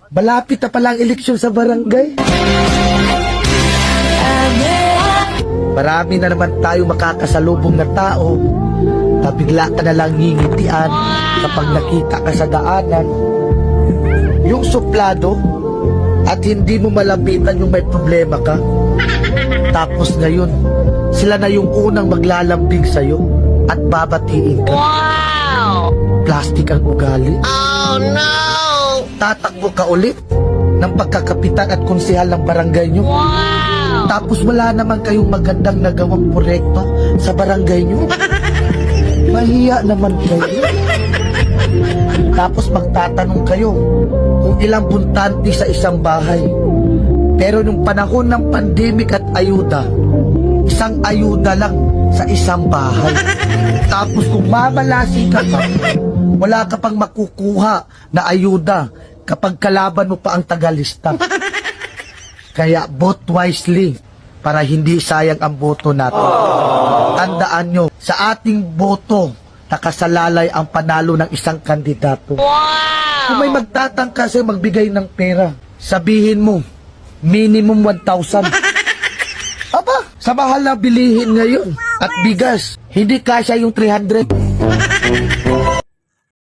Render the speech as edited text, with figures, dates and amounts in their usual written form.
Malapit na palang eleksyon sa barangay. Marami na naman tayo makakasalubong na tao na bigla ka na lang ngingitian kapag nakita ka sa daanan. Yung suplado at hindi mo malapitan yung may problema ka. Tapos ngayon, sila na yung unang maglalambing sa'yo at babatiin ka. Wow! Plastic ang ugali. Oh no! Tatakbo ka ulit ng pagkakapitan at konsehal ng barangay nyo. Wow! Tapos wala naman kayong magandang nagawang proyekto sa barangay nyo. Mahiya naman kayo. Tapos magtatanong kayo kung ilang buntante sa isang bahay. Pero nung panahon ng pandemic at ayuda, isang ayuda lang sa isang bahay. Tapos kung mamalasi ka pa, wala ka pang makukuha na ayuda kapag kalaban mo pa ang tagalista. Kaya vote wisely para hindi sayang ang boto natin. Tandaan nyo, sa ating boto, nakasalalay ang panalo ng isang kandidato. Wow! Kung may magtatangka sa'yo magbigay ng pera, sabihin mo, minimum 1,000. Aba, sa mahal na bilihin ngayon at bigas, hindi kasya yung 300.